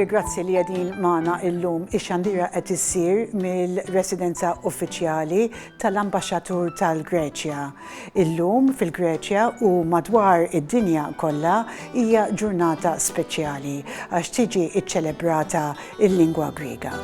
Signori, grazzi li għedin maħna illum ix-xandira qed issir mill-residenza uffiċjali tal-Ambaxxatur tal-Greċja. Illum fil-Greċja u madwar id-dinja kollha hija ġurnata speċjali għax tiġi iċċelebrata il-lingwa Griega.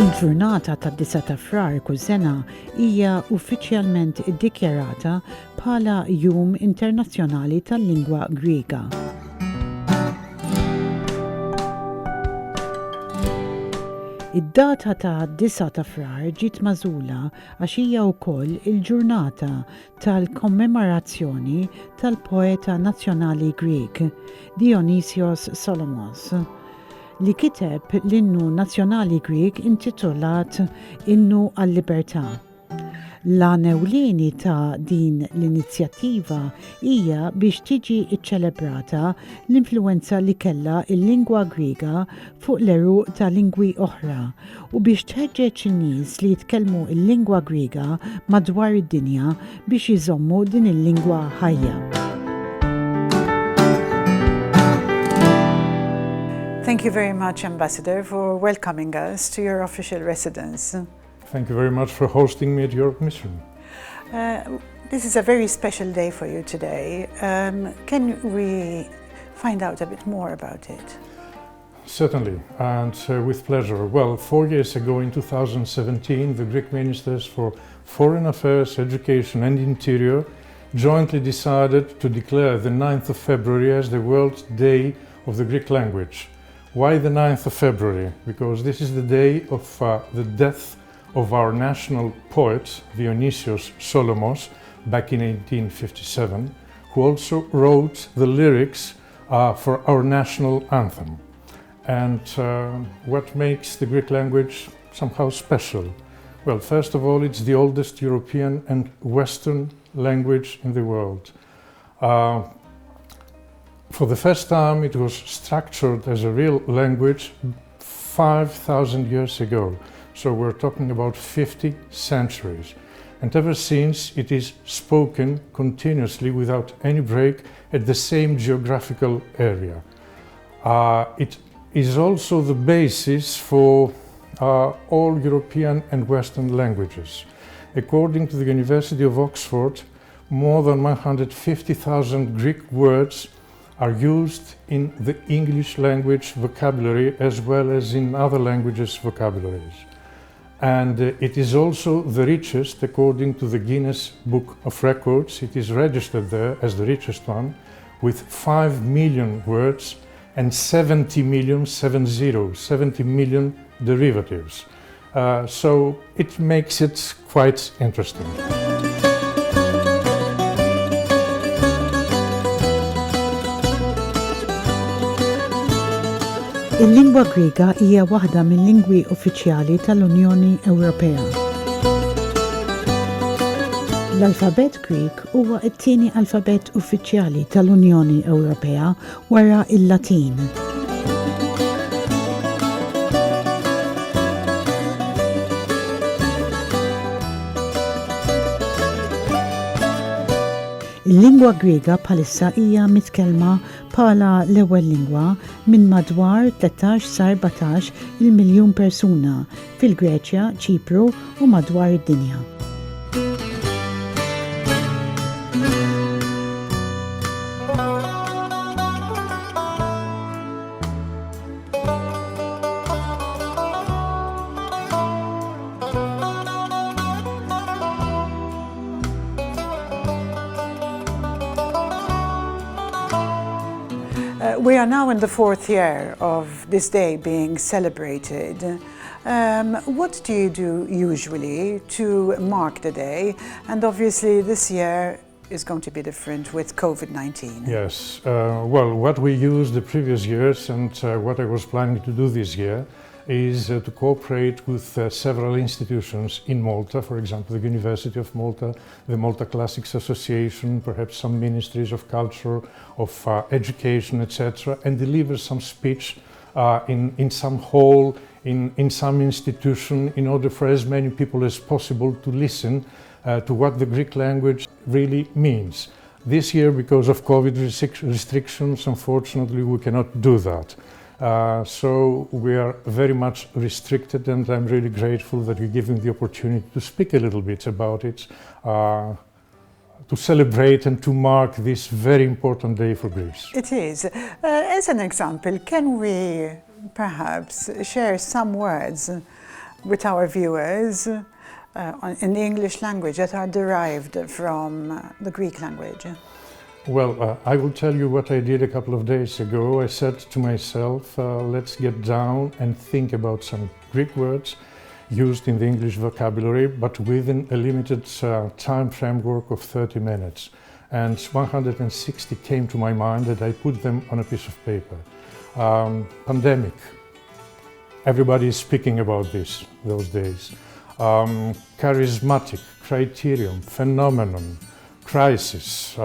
Il-ġurnata tad-9 ta' Frar kull sena hija uffiċjalment iddikjarata bħala Jum Internazzjonali tal-Lingwa Griega. Id-data ta' 9 ta' Frar ġiet magħżula għax hija wkoll il-ġurnata tal-kommemorazzjoni tal-poeta nazzjonali Grieg Dionysios Solomos, li kiteb l-innu nazzjonali Grieg intitolat Innu għall-Libertà. L-għan ewlieni ta' din l-inizjattiva hija biex tiġi iċċelebrata l-influenza li kellha il-lingwa Griega fuq l-eruq ta' lingwi oħra u biex tħeġġeġ in-nies li jitkellmu l-lingwa Griega madwar id-dinja biex iżommu din il-lingwa ħajja. Thank you very much, Ambassador, for welcoming us to your official residence. Thank you very much for hosting me at your mission. This is a very special day for you today. Can we find out a bit more about it? Certainly, and with pleasure. Well, 4 years ago, in 2017, the Greek Ministers for Foreign Affairs, Education and Interior jointly decided to declare the 9th of February as the World Day of the Greek Language. Why the 9th of February? Because this is the day of the death of our national poet, Dionysios Solomos, back in 1857, who also wrote the lyrics for our national anthem. And what makes the Greek language somehow special? Well, first of all, it's the oldest European and Western language in the world. For the first time, it was structured as a real language 5,000 years ago. So we're talking about 50 centuries. And ever since, it is spoken continuously without any break at the same geographical area. It is also the basis for all European and Western languages. According to the University of Oxford, more than 150,000 Greek words are used in the English language vocabulary as well as in other languages vocabularies. And it is also the richest, according to the Guinness Book of Records. It is registered there as the richest one, with 5 million words and 70 million derivatives. So it makes it quite interesting. Il-lingwa Griega hija waħda mill-lingwi uffiċjali tal-Unjoni Ewropea. L-alfabet Grieg huwa t-tieni alfabet uffiċjali tal-Unjoni Ewropea wara il-Latin. Il-lingwa Griega bħalissa hija mitkellma bħala l-ewwel lingwa minn madwar 13 sa 14 il-miljun persuna fil-Greċja, Ċipru u madwar id-dinja. We are now in the 4th year of this day being celebrated. What do you do usually to mark the day? And obviously this year is going to be different with COVID-19. Yes, well, what we used the previous years and what I was planning to do this year is to cooperate with several institutions in Malta, for example, the University of Malta, the Malta Classics Association, perhaps some ministries of culture, of education, etc., and deliver some speech in some hall, in some institution, in order for as many people as possible to listen to what the Greek language really means. This year, because of COVID restrictions, unfortunately, we cannot do that. So we are very much restricted, and I'm really grateful that you're giving the opportunity to speak a little bit about it, to celebrate and to mark this very important day for Greece. It is. As an example, can we perhaps share some words with our viewers in the English language that are derived from the Greek language? Well, I will tell you what I did a couple of days ago. I said to myself, let's get down and think about some Greek words used in the English vocabulary, but within a limited time framework of 30 minutes. And 160 came to my mind, and I put them on a piece of paper. Pandemic. Everybody is speaking about this those days. Charismatic, criterion, phenomenon, crisis,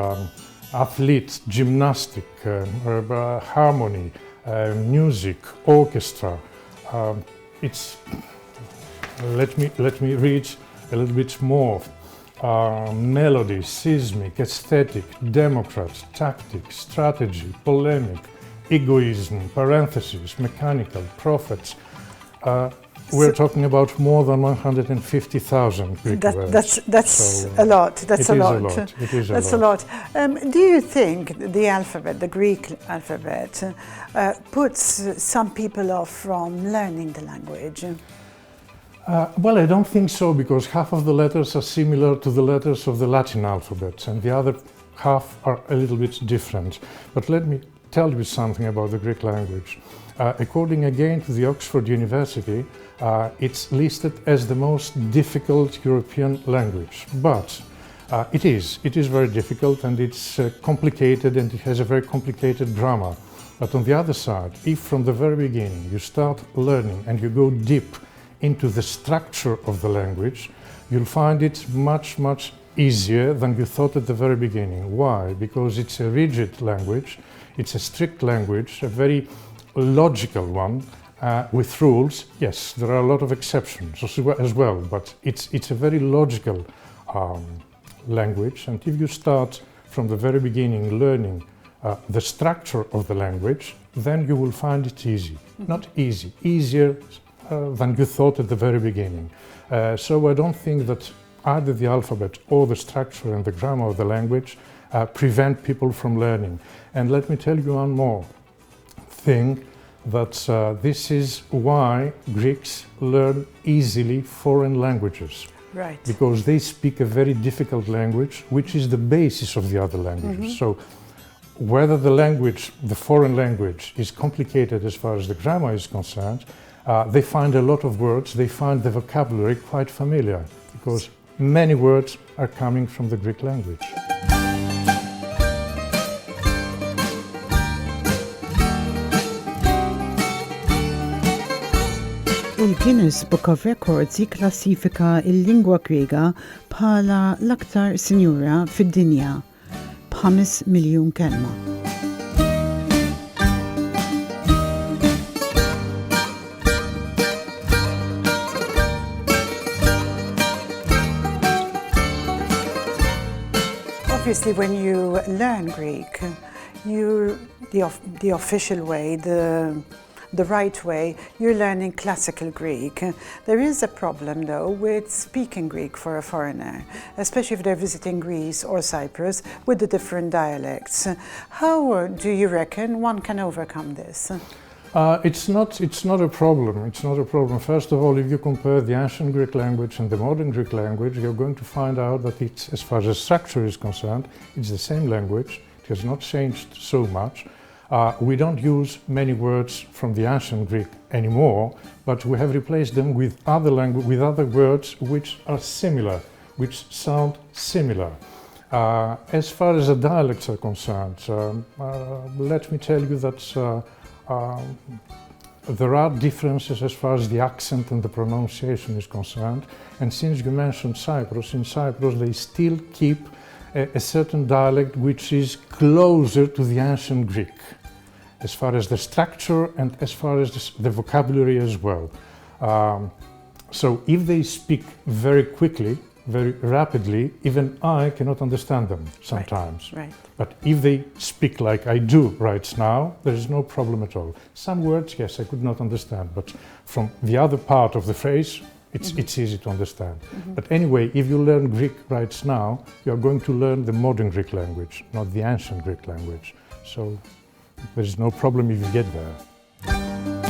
athlete, gymnastic, harmony, music, orchestra. Let me read a little bit more. Melody, seismic, aesthetic, democrat, tactic, strategy, polemic, egoism, parentheses, mechanical, prophets. We're talking about more than 150,000 Greek words. That's a lot. That's a lot. It is That's a lot. Do you think the alphabet, the Greek alphabet, puts some people off from learning the language? Well, I don't think so, because half of the letters are similar to the letters of the Latin alphabet, and the other half are a little bit different. But let me tell you something about the Greek language. According again to the Oxford University, it's listed as the most difficult European language. But it is very difficult, and it's complicated, and it has a very complicated grammar. But on the other side, if from the very beginning you start learning and you go deep into the structure of the language, you'll find it much, much easier than you thought at the very beginning. Why? Because it's a rigid language, it's a strict language, a very logical one, with rules. Yes, there are a lot of exceptions as well, but it's a very logical language. And if you start from the very beginning learning the structure of the language, then you will find it easy. Not easy, easier than you thought at the very beginning. So I don't think that either the alphabet or the structure and the grammar of the language prevent people from learning. And let me tell you one more thing, that this is why Greeks learn easily foreign languages. Right. Because they speak a very difficult language, which is the basis of the other languages. So whether the language, the foreign language, is complicated as far as the grammar is concerned, they find a lot of words, they find the vocabulary quite familiar, because many words are coming from the Greek language. Il-Guinness Book of Records jiklassifika il-lingwa Griega bħala l-aktar sinjura fid-dinja b'5 miljun kelma. Obviously, when you learn Greek, the official way, the right way, you're learning classical Greek. There is a problem, though, with speaking Greek for a foreigner, especially if they're visiting Greece or Cyprus with the different dialects. How do you reckon one can overcome this? It's not a problem. It's not a problem. First of all, if you compare the ancient Greek language and the modern Greek language, you're going to find out that it's, as far as the structure is concerned, it's the same language. It has not changed so much. We don't use many words from the ancient Greek anymore, but we have replaced them with other words which are similar, which sound similar. As far as the dialects are concerned, let me tell you that there are differences as far as the accent and the pronunciation is concerned. And since you mentioned Cyprus, in Cyprus they still keep a certain dialect which is closer to the ancient Greek, as far as the structure and as far as the vocabulary as well. So if they speak very quickly, very rapidly, even I cannot understand them sometimes. Right. But if they speak like I do right now, there is no problem at all. Some words, yes, I could not understand, but from the other part of the phrase, it's easy to understand. But anyway, if you learn Greek right now, you are going to learn the modern Greek language, not the ancient Greek language. So there is no problem if you get there.